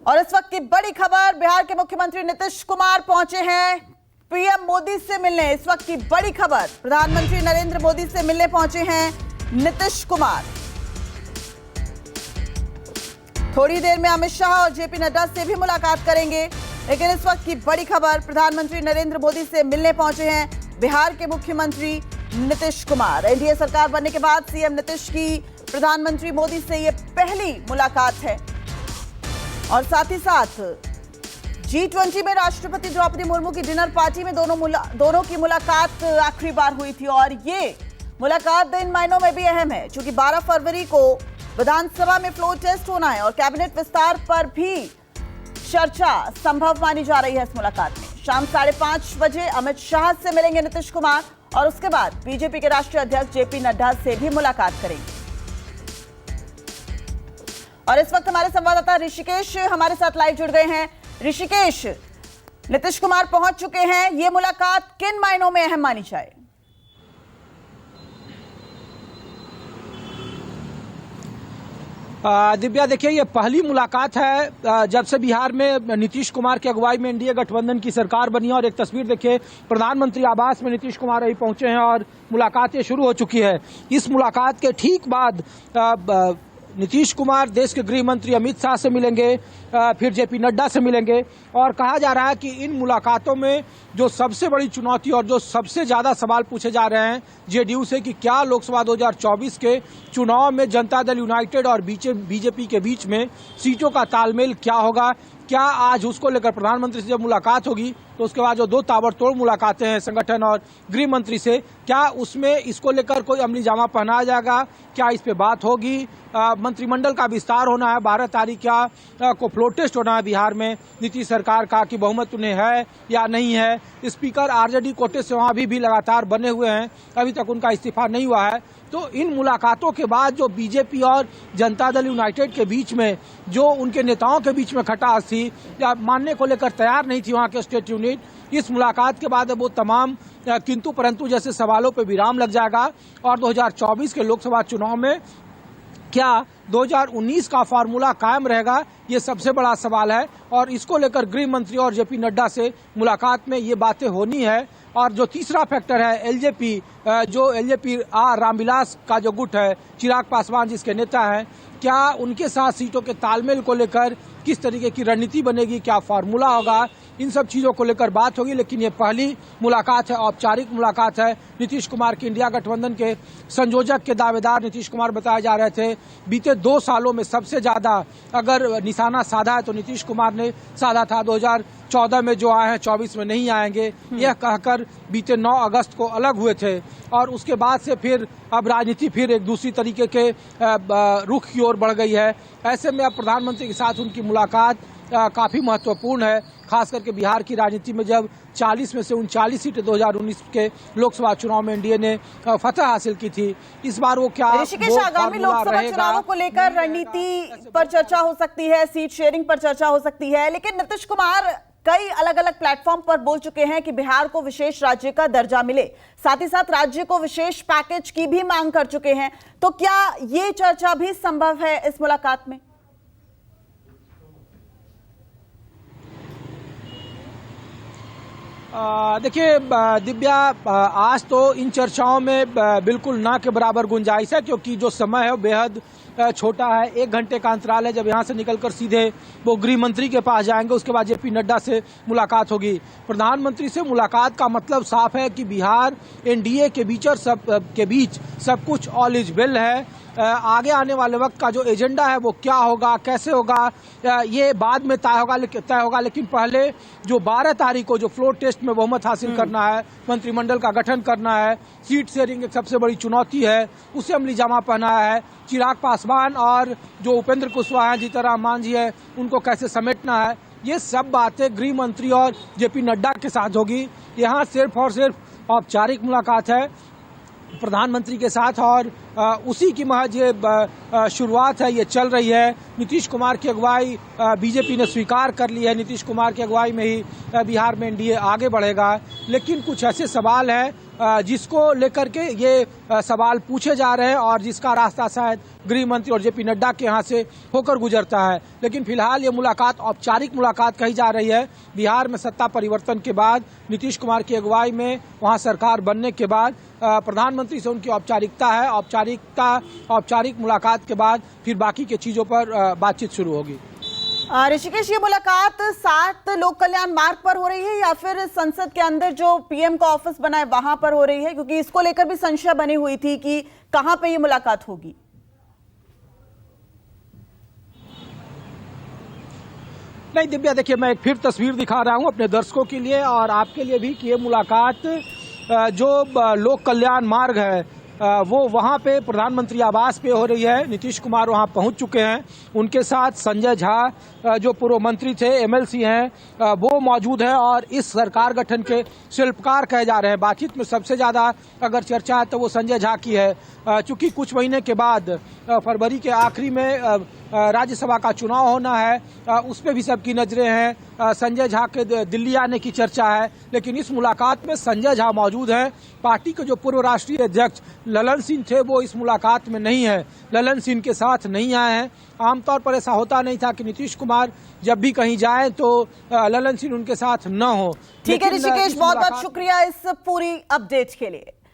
और इस वक्त की बड़ी खबर, बिहार के मुख्यमंत्री नीतीश कुमार पहुंचे हैं पीएम मोदी से मिलने। इस वक्त की बड़ी खबर, प्रधानमंत्री नरेंद्र मोदी से मिलने पहुंचे हैं नीतीश कुमार। थोड़ी देर में अमित शाह और जेपी नड्डा से भी मुलाकात करेंगे, लेकिन इस वक्त की बड़ी खबर, प्रधानमंत्री नरेंद्र मोदी से मिलने पहुंचे हैं बिहार के मुख्यमंत्री नीतीश कुमार। एनडीए सरकार बनने के बाद सीएम नीतीश की प्रधानमंत्री मोदी से यह पहली मुलाकात है। और साथ ही साथ G20 में राष्ट्रपति द्रौपदी मुर्मू की डिनर पार्टी में दोनों की मुलाकात आखिरी बार हुई थी। और ये मुलाकात इन मायनों में भी अहम है, क्योंकि 12 फरवरी को विधानसभा में फ्लोर टेस्ट होना है और कैबिनेट विस्तार पर भी चर्चा संभव मानी जा रही है। इस मुलाकात में शाम 5:30 बजे अमित शाह से मिलेंगे नीतीश कुमार और उसके बाद बीजेपी के राष्ट्रीय अध्यक्ष जेपी नड्डा से भी मुलाकात करेंगे। और इस वक्त हमारे संवाददाता ऋषिकेश हमारे साथ लाइव जुड़ गए हैं। ऋषिकेश, नीतीश कुमार पहुंच चुके हैं, ये मुलाकात किन मायनों में अहम मानी जाए? दिव्या, देखिए, ये पहली मुलाकात है जब से बिहार में नीतीश कुमार की अगुवाई में एनडीए गठबंधन की सरकार बनी है। और एक तस्वीर देखिए, प्रधानमंत्री आवास में नीतीश कुमार अभी पहुंचे हैं और मुलाकातें शुरू हो चुकी है। इस मुलाकात के ठीक बाद नीतीश कुमार देश के गृह मंत्री अमित शाह से मिलेंगे, फिर जेपी नड्डा से मिलेंगे। और कहा जा रहा है कि इन मुलाकातों में जो सबसे बड़ी चुनौती और जो सबसे ज्यादा सवाल पूछे जा रहे हैं जेडीयू से कि क्या लोकसभा 2024 के चुनाव में जनता दल यूनाइटेड और बीजेपी के बीच में सीटों का तालमेल क्या होगा। क्या आज उसको लेकर प्रधानमंत्री से जब मुलाकात होगी तो उसके बाद जो दो ताबड़तोड़ मुलाकातें हैं संगठन और गृह मंत्री से, क्या उसमें इसको लेकर कोई अमली जामा पहनाया जाएगा, क्या इस पे बात होगी। मंत्रिमंडल का विस्तार होना है, 12 तारीख को फ्लोर टेस्ट होना है बिहार में नीतीश सरकार का कि बहुमत उन्हें है या नहीं है। स्पीकर आरजेडी कोटे से वहां भी लगातार बने हुए हैं, अभी तक उनका इस्तीफा नहीं हुआ है। तो इन मुलाकातों के बाद जो बीजेपी और जनता दल यूनाइटेड के बीच में जो उनके नेताओं के बीच में खटास थी या मानने को लेकर तैयार नहीं थी वहां के स्टेट यूनिट, इस मुलाकात के बाद वो तमाम किंतु परंतु जैसे सवालों पर विराम लग जाएगा। और 2024 के लोकसभा चुनाव में क्या 2019 का फार्मूला कायम रहेगा, ये सबसे बड़ा सवाल है। और इसको लेकर गृह मंत्री और जेपी नड्डा से मुलाकात में ये बातें होनी है। और जो तीसरा फैक्टर है एलजेपी, जो एलजेपी रामविलास का जो गुट है, चिराग पासवान जिसके नेता हैं, क्या उनके साथ सीटों के तालमेल को लेकर किस तरीके की रणनीति बनेगी, क्या फार्मूला होगा, इन सब चीजों को लेकर बात होगी। लेकिन ये पहली मुलाकात है, औपचारिक मुलाकात है। नीतीश कुमार की इंडिया गठबंधन के संयोजक के दावेदार नीतीश कुमार बताए जा रहे थे। बीते 2 सालों में सबसे ज्यादा अगर निशाना साधा है तो नीतीश कुमार ने साधा था। 2014 में जो आए हैं 24 में नहीं आएंगे, यह कहकर बीते 9 अगस्त को अलग हुए थे। और उसके बाद से फिर अब राजनीति फिर एक दूसरी तरीके के रुख की ओर बढ़ गई है। ऐसे में अब प्रधानमंत्री के साथ उनकी मुलाकात काफी महत्वपूर्ण है, खास करके बिहार की राजनीति में जब 40 में से 39 सीटें 2019 के लोकसभा चुनाव में एनडीए ने फतह हासिल की थी। इस बार वो क्या ऋषिकेश, आगामी लोकसभा चुनावों को लेकर रणनीति पर चर्चा हो सकती है, सीट शेयरिंग पर चर्चा हो सकती है, लेकिन नीतीश कुमार कई अलग अलग प्लेटफॉर्म पर बोल चुके हैं कि बिहार को विशेष राज्य का दर्जा मिले, साथ ही साथ राज्य को विशेष पैकेज की भी मांग कर चुके हैं। तो क्या ये चर्चा भी संभव है इस मुलाकात में? देखिए दिव्या, आज तो इन चर्चाओं में बिल्कुल ना के बराबर गुंजाइश है, क्योंकि जो समय है वो बेहद छोटा है। 1 घंटे का अंतराल है। जब यहाँ से निकलकर सीधे वो गृह मंत्री के पास जाएंगे, उसके बाद जेपी नड्डा से मुलाकात होगी। प्रधानमंत्री से मुलाकात का मतलब साफ है कि बिहार एनडीए के बीच और सब कुछ ऑल इज वेल है। आगे आने वाले वक्त का जो एजेंडा है वो क्या होगा, कैसे होगा, ये बाद में तय होगा। लेकिन पहले जो 12 तारीख को जो फ्लोर टेस्ट में बहुमत हासिल करना है, मंत्रिमंडल का गठन करना है, सीट शेयरिंग एक सबसे बड़ी चुनौती है, उसे अमली जामा पहना है। चिराग पासवान और जो उपेंद्र कुशवाहा हैं, जीतनराम मांझी है, उनको कैसे समेटना है, ये सब बातें गृह मंत्री और जेपी नड्डा के साथ होगी। यहाँ सिर्फ और सिर्फ औपचारिक मुलाकात है प्रधानमंत्री के साथ और उसी की महज ये शुरुआत है, ये चल रही है। नीतीश कुमार की अगुवाई बीजेपी ने स्वीकार कर ली है। नीतीश कुमार की अगुवाई में ही बिहार में एनडीए आगे बढ़ेगा। लेकिन कुछ ऐसे सवाल हैं जिसको लेकर के ये सवाल पूछे जा रहे हैं और जिसका रास्ता शायद गृह मंत्री और जेपी नड्डा के यहाँ से होकर गुजरता है। लेकिन फिलहाल ये मुलाकात औपचारिक मुलाकात कही जा रही है। बिहार में सत्ता परिवर्तन के बाद नीतीश कुमार की अगुवाई में वहाँ सरकार बनने के बाद प्रधानमंत्री से उनकी औपचारिकता है। औपचारिक मुलाकात के बाद फिर बाकी के चीजों पर बातचीत शुरू होगी। ऋषिकेश, ये मुलाकात 7 लोक कल्याण मार्ग पर हो रही है या फिर संसद के अंदर जो पीएम का ऑफिस बना है वहां पर हो रही है? क्योंकि इसको लेकर भी संशय बनी हुई थी कि कहां पे ये मुलाकात होगी। नहीं दिव्या, देखिए मैं एक फिर तस्वीर दिखा रहा हूं अपने दर्शकों के लिए और आपके लिए भी कि ये मुलाकात जो लोक कल्याण मार्ग है वो वहां पे प्रधानमंत्री आवास पे हो रही है। नीतीश कुमार वहां पहुंच चुके हैं। उनके साथ संजय झा जो पूर्व मंत्री थे, एमएलसी हैं, वो मौजूद हैं और इस सरकार गठन के शिल्पकार कहे जा रहे हैं। बातचीत में सबसे ज्यादा अगर चर्चा है तो वो संजय झा की है। चूंकि कुछ महीने के बाद फरवरी के आखिरी में राज्यसभा का चुनाव होना है, उस पर भी सबकी नजरें हैं। संजय झा के दिल्ली आने की चर्चा है, लेकिन इस मुलाकात में संजय झा मौजूद हैं। पार्टी के जो पूर्व राष्ट्रीय अध्यक्ष ललन सिंह थे वो इस मुलाकात में नहीं है, ललन सिंह के साथ नहीं आए हैं। आमतौर पर ऐसा होता नहीं था कि नीतीश कुमार जब भी कहीं जाएं तो ललन सिंह उनके साथ न हो। ठीक है ऋषिकेश, बहुत बहुत शुक्रिया इस पूरी अपडेट के लिए।